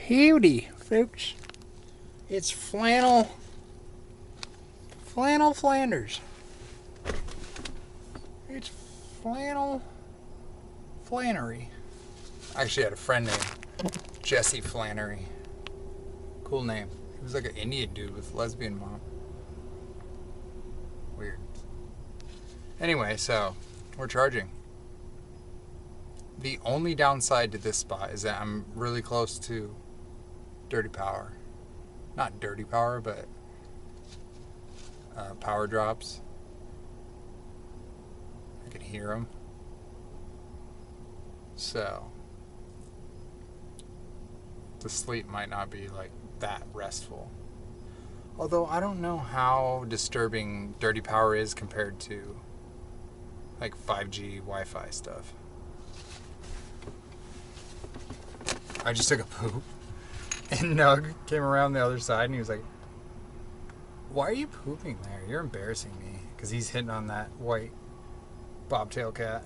Howdy, folks. It's Flannel Flanders. It's Flannel Flannery. I actually had a friend named Jesse Flannery. Cool name. He was like an Indian dude with a lesbian mom. Weird. Anyway, so we're charging. The only downside to this spot is that I'm really close to dirty power. Not dirty power, but power drops. I can hear them. So the sleep might not be like that restful. Although I don't know how disturbing dirty power is compared to like 5G Wi-Fi stuff. I just took a poop and Nug came around the other side and he was like, "Why are you pooping there? You're embarrassing me." Because he's hitting on that white bobtail cat.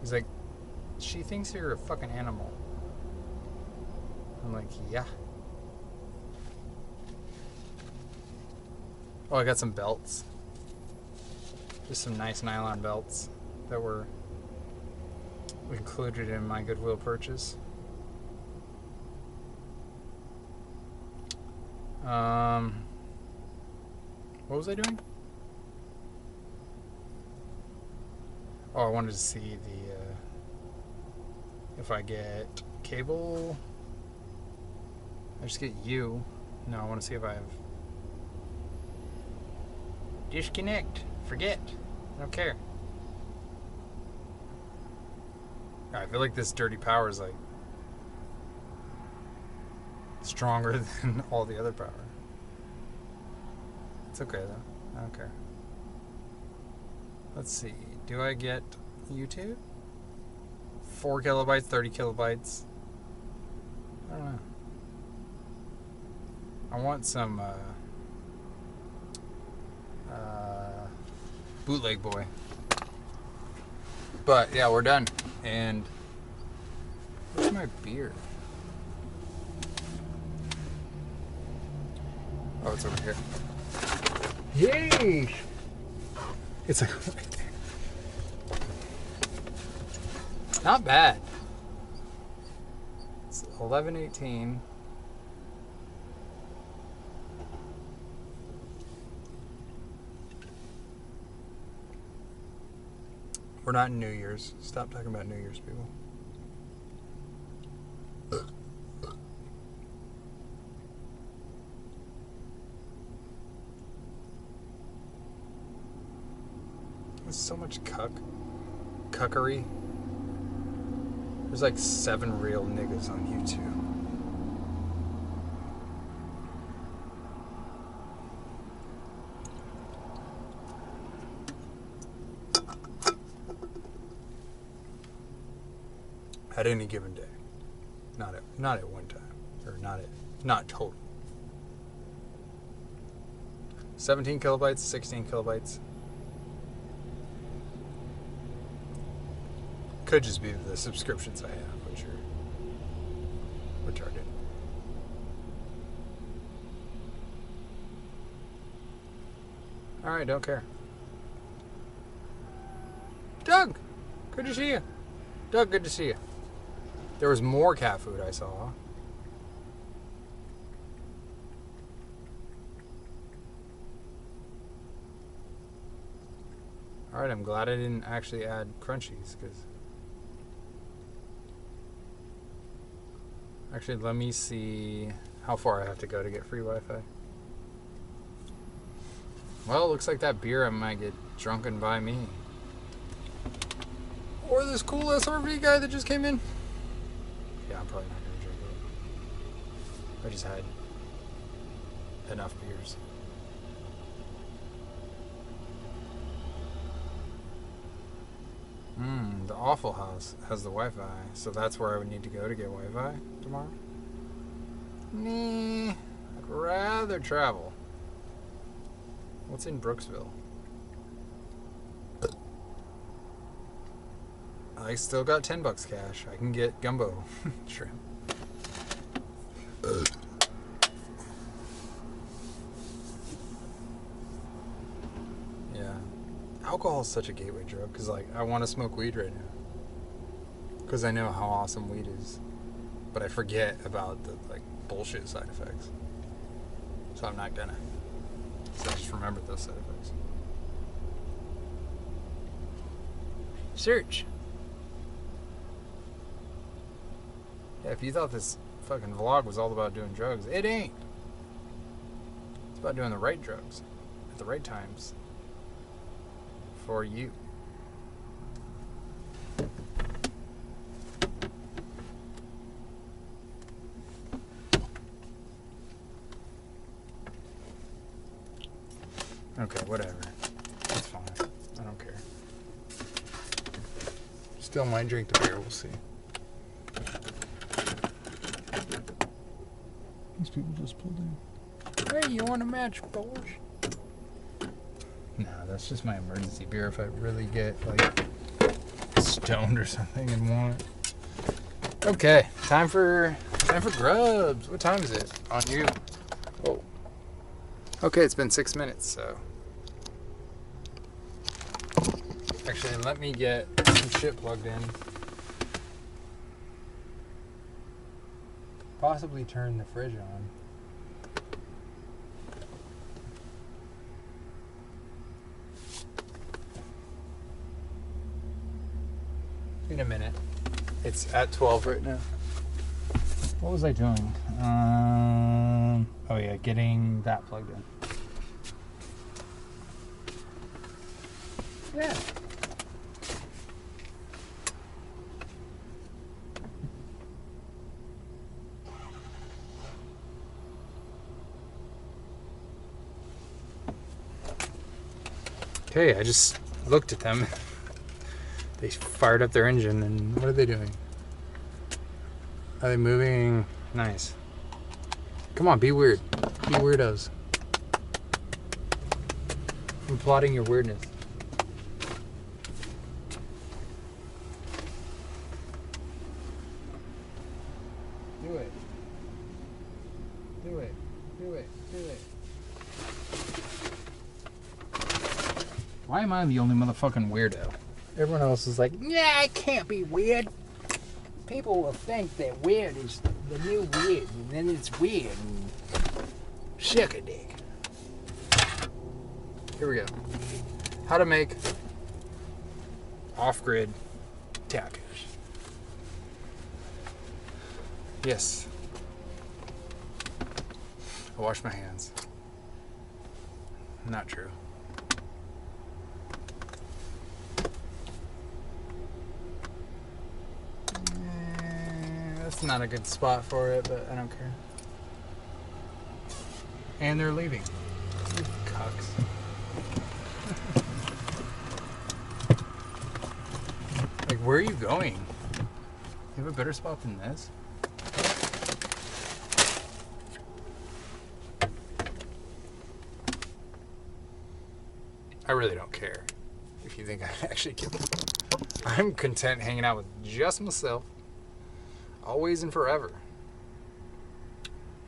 He's like, "She thinks you're a fucking animal." I'm like, "Yeah." Oh, I got some belts. Just some nice nylon belts that were included in my Goodwill purchase. What was I doing? Oh, I wanted to see the if I get cable. I just get you. No, I want to see if I have disconnect. Forget. I don't care. I feel like this dirty power is like stronger than all the other power. It's okay though. I don't care. Let's see. Do I get YouTube? 4 kilobytes, 30 kilobytes. I don't know. I want some bootleg boy. But yeah, we're done. And where's my beer? Oh, it's over here. Yay! It's like right there. Not bad. It's 11:18. We're not in New Year's. Stop talking about New Year's, people. There's so much cuckery. There's like 7 real niggas on YouTube. At any given day. Not at one time. Or not total. 17 kilobytes, 16 kilobytes. Could just be the subscriptions I have, which are retarded. Alright, don't care. Doug! Good to see you. Doug, good to see you. There was more cat food I saw. Alright, I'm glad I didn't actually add crunchies, because... Actually, let me see how far I have to go to get free Wi-Fi. Well, it looks like that beer I might get drunken by me. Or this cool SRV guy that just came in. Yeah, I'm probably not going to drink it. I just had enough beers. The Awful House has the Wi-Fi, so that's where I would need to go to get Wi-Fi tomorrow. Nah, I'd rather travel. What's in Brooksville? I still got $10 cash. I can get gumbo shrimp. Yeah. Alcohol is such a gateway drug because, like, I want to smoke weed right now because I know how awesome weed is, but I forget about the, like, bullshit side effects. So I'm not gonna. So I just remember those side effects. Search. Yeah, if you thought this fucking vlog was all about doing drugs, it ain't. It's about doing the right drugs at the right times for you. Okay, whatever. It's fine. I don't care. Still might drink the beer, we'll see. These people just pulled in. Hey, you want a match, boys? Nah, that's just my emergency beer if I really get, like, stoned or something and want it. Okay, time for grubs. What time is it on you? Oh. Okay, it's been 6 minutes, so. Actually, let me get some shit plugged in. Possibly turn the fridge on. In a minute. It's at 12 right now. What was I doing? Oh yeah, getting that plugged in. Yeah. Okay, I just looked at them. They fired up their engine, and what are they doing? Are they moving? Nice. Come on, be weird. Be weirdos. I'm plotting your weirdness. Do it. Do it. Do it. Do it. Why am I the only motherfucking weirdo? Everyone else is like, yeah, it can't be weird. People will think that weird is the new weird, and then it's weird. And suck a dick. Here we go. How to make off-grid tacos. Yes. I wash my hands. Not true. That's not a good spot for it, but I don't care. And they're leaving. You cucks. Like, where are you going? You have a better spot than this? I really don't care if you think I actually kill them. I'm content hanging out with just myself, always and forever,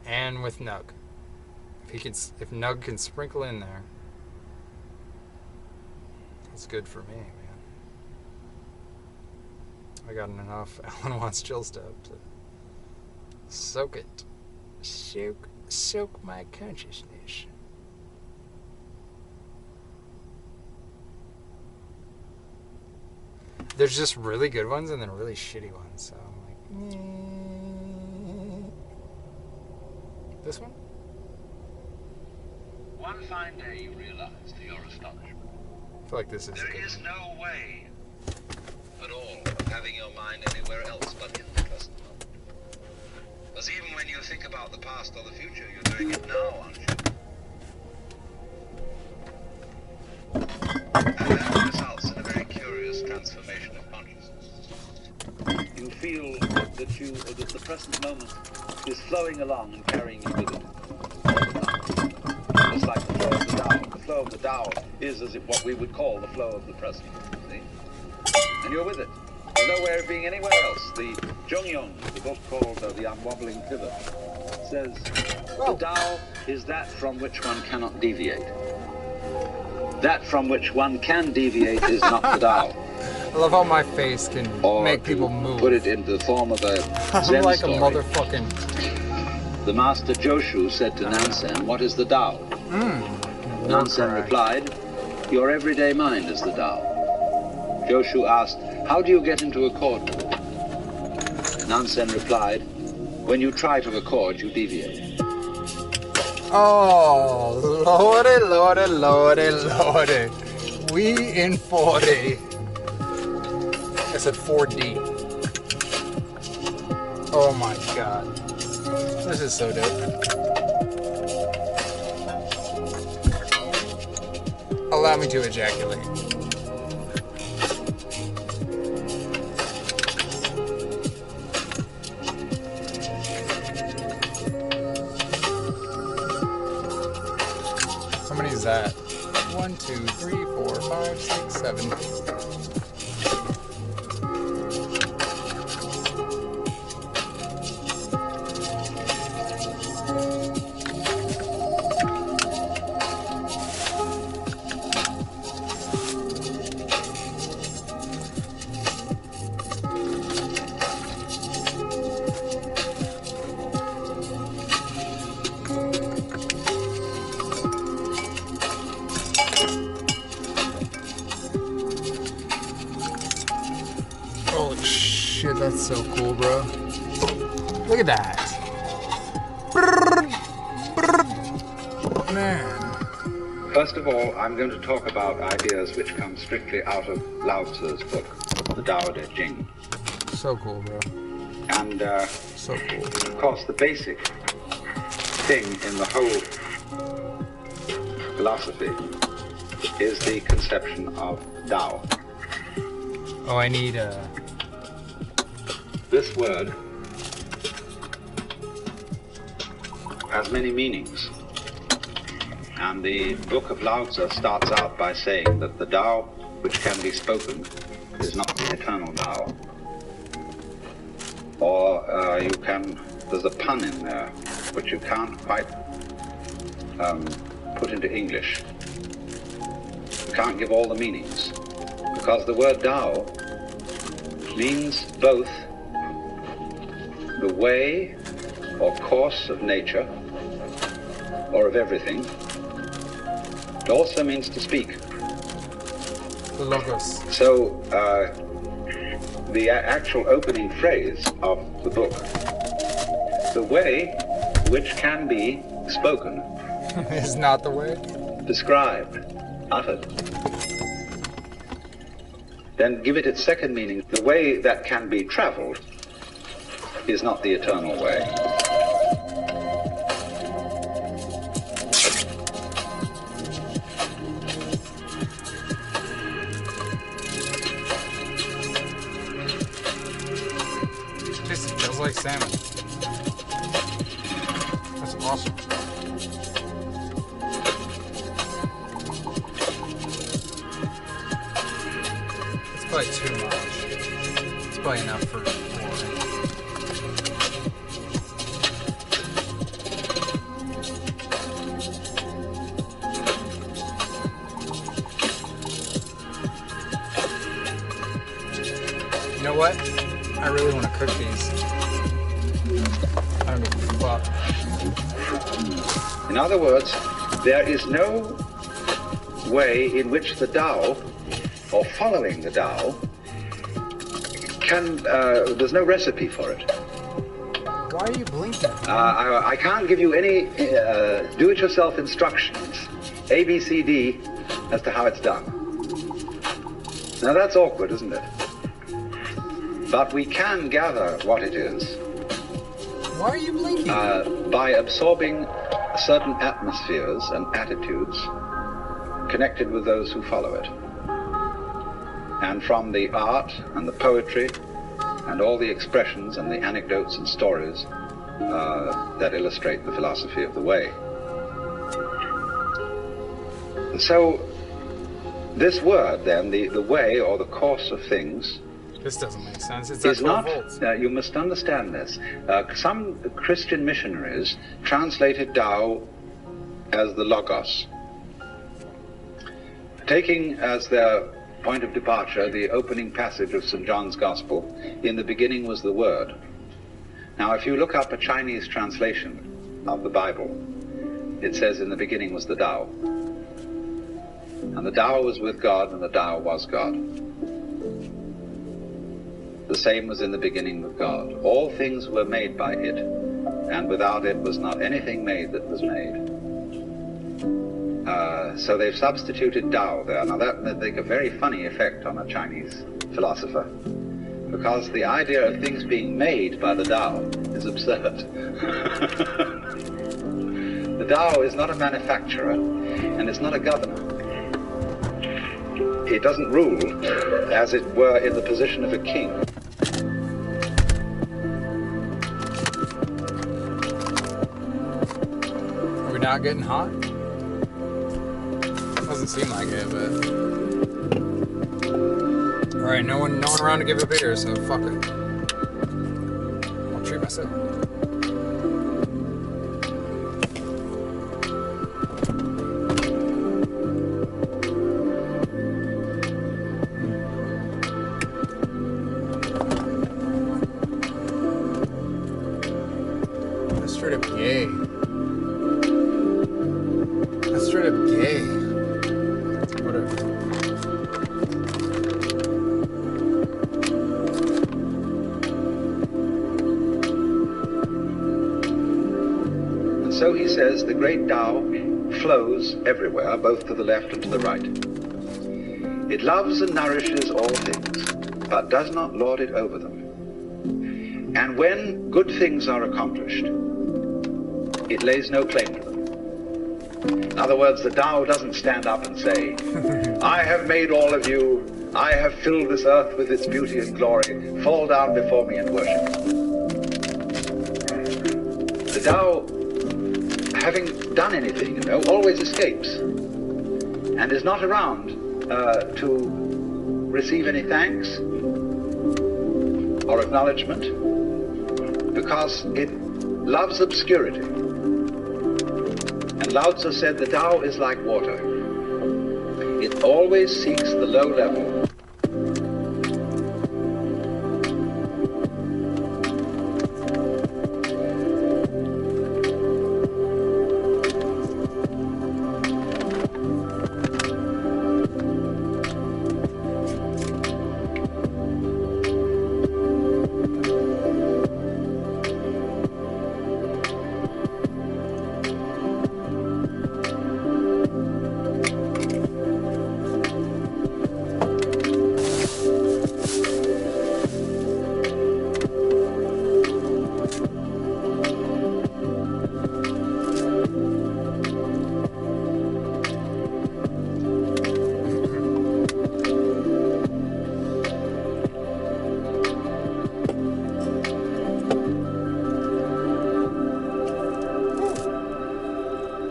and with Nug. If Nug can sprinkle in there, that's good for me, man. I got enough Alan Watts chill stuff to soak it, soak my consciousness. There's just really good ones and then really shitty ones. So I'm like, this one? One fine day you realize, to your astonishment, I feel like this is there good. is no way at all of having your mind anywhere else but in the present moment. Because even when you think about the past or the future, you're doing it now, aren't you? And that results in a very curious transformation of consciousness. You feel that the present moment is flowing along and carrying you with it all the time. Just like the flow of the Tao. The flow of the Tao is as if what we would call the flow of the present. See? And you're with it. There's no way of being anywhere else. The Jung Yung, the book called The Unwobbling Pivot, says, the Tao is that from which one cannot deviate. That from which one can deviate is not the Tao. I love how my face can Or make people move. put it into the form of a I'm Zen like story. a motherfucking... The master Joshu said to Nansen, what is the Tao? Nansen replied, your everyday mind is the Tao. Joshu asked, how do you get into accord with it? Nansen replied, when you try to accord, you deviate. Oh, Lordy, Lordy, Lordy, Lordy. We in 4D. I said 4D. Oh my god. This is so dope. Allow me to ejaculate. How many is that? 1, 2, 3, 4, 5, 6, 7. Holy shit, that's so cool, bro. Look at that. Man. First of all, I'm going to talk about ideas which come strictly out of Lao Tzu's book, the Tao Te Ching. So cool, bro. And, So cool. of course, the basic thing in the whole philosophy is the conception of Tao. Oh, I need This word has many meanings. And the book of Lao Tzu starts out by saying that the Tao which can be spoken is not the eternal Tao. Or there's a pun in there which you can't quite put into English. You can't give all the meanings. Because the word Tao means both the way or course of nature or of everything. It also means to speak. the logos. So the actual opening phrase of the book, the way which can be spoken, Is not the way. described, uttered. Then give it its second meaning, the way that can be traveled is not the eternal way. Tastes just like salmon. That's awesome. It's probably too much. It's probably enough for 4. You know what? I really want to cook these. I don't give a fuck. In other words, there is no way in which the Tao, or following the Tao, there's no recipe for it. Why are you blinking? I can't give you any do-it-yourself instructions, A, B, C, D, as to how it's done. Now that's awkward, isn't it? But we can gather what it is Why are you blinking? by absorbing certain atmospheres and attitudes connected with those who follow it. And from the art and the poetry and all the expressions and the anecdotes and stories that illustrate the philosophy of the way. So this word then, the way or the course of things, This doesn't make sense. It's at is 12 not, volts. you must understand this, some Christian missionaries translated Tao as the Logos, taking as their point of departure the opening passage of St. John's Gospel, in the beginning was the Word. Now, if you look up a Chinese translation of the Bible, it says in the beginning was the Tao. And the Tao was with God, and the Tao was God. The same was in the beginning with God. All things were made by it, and without it was not anything made that was made. So they've substituted Tao there. Now that would make a very funny effect on a Chinese philosopher, because the idea of things being made by the Tao is absurd. The Tao is not a manufacturer, and it's not a governor. It doesn't rule, as it were, in the position of a king. Are we not getting hot? Doesn't seem like it, but... Alright, no one around to give a beer, so fuck it. I'll treat myself. That's straight up gay. That's straight up gay. Whatever. And so he says the great Tao flows everywhere, both to the left and to the right. It loves and nourishes all things, but does not lord it over them. And when good things are accomplished, it lays no claim to them. In other words, the Tao doesn't stand up and say, I have made all of you, I have filled this earth with its beauty and glory, fall down before me and worship. The Tao, having done anything, always escapes, and is not around to receive any thanks or acknowledgement, because it loves obscurity. And Lao Tzu said the Tao is like water. It always seeks the low level.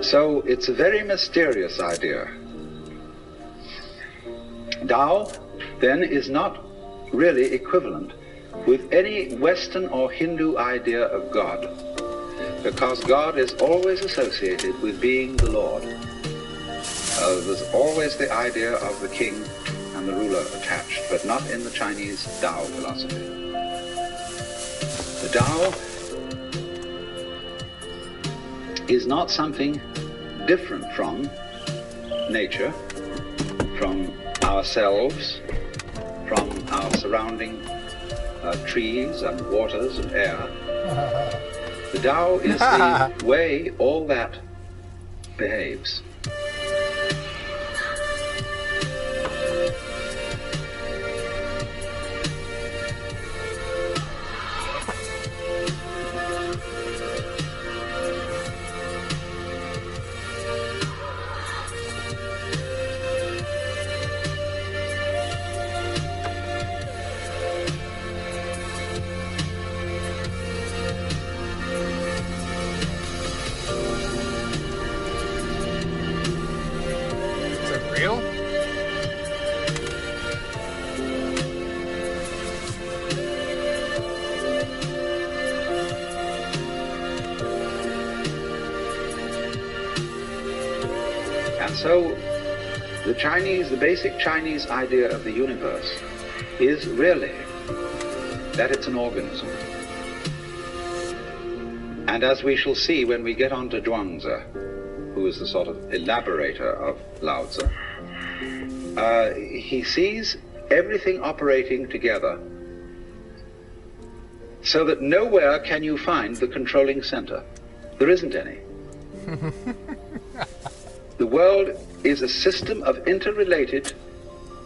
So it's a very mysterious idea. Tao, then, is not really equivalent with any Western or Hindu idea of God, because God is always associated with being the Lord. There's always the idea of the king and the ruler attached, but not in the Chinese Tao philosophy. The Tao is not something different from nature, from ourselves, from our surrounding trees and waters and air. The Tao is the way all that behaves. And so the basic Chinese idea of the universe is really that it's an organism. And as we shall see when we get on to Zhuangzi, who is the sort of elaborator of Lao Tzu, he sees everything operating together so that nowhere can you find the controlling center. There isn't any. The world is a system of interrelated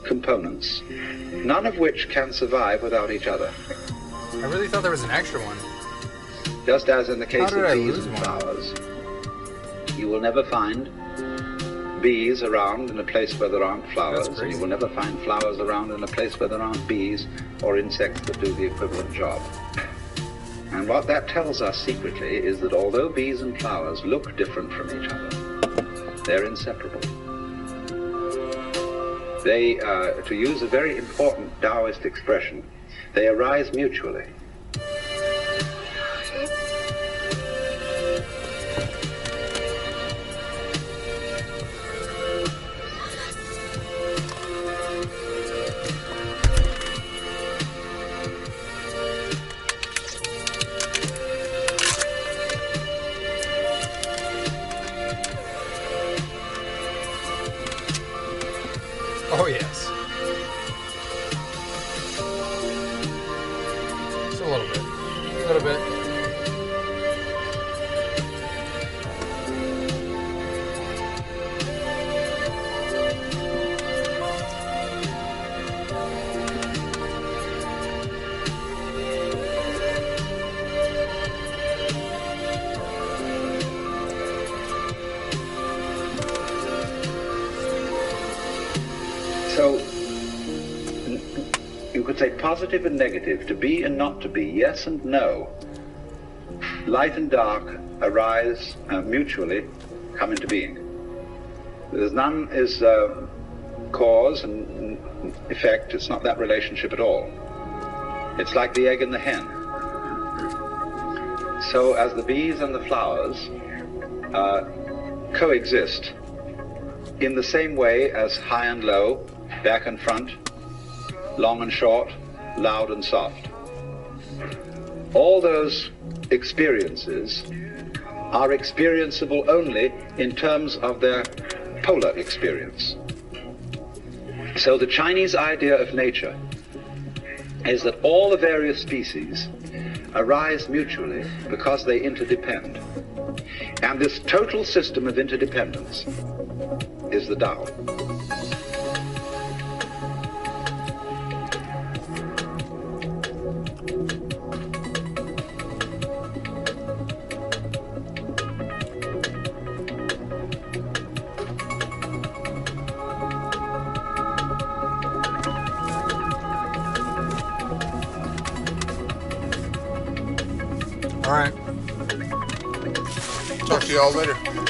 components, none of which can survive without each other. I really thought there was an extra one. Just as in the case of bees and one? flowers, you will never find bees around in a place where there aren't flowers, and you will never find flowers around in a place where there aren't bees or insects that do the equivalent job. And what that tells us secretly is that although bees and flowers look different from each other, they're inseparable. They, to use a very important Taoist expression, they arise mutually. Oh, yes. Just a little bit. A little bit. So, you could say positive and negative, to be and not to be, yes and no. Light and dark arise mutually, come into being. There's none is cause and effect. It's not that relationship at all. It's like the egg and the hen. So as the bees and the flowers coexist in the same way as high and low, back and front, long and short, loud and soft. All those experiences are experienceable only in terms of their polar experience. So the Chinese idea of nature is that all the various species arise mutually because they interdepend. And this total system of interdependence is the Tao. All right. Talk to you all later.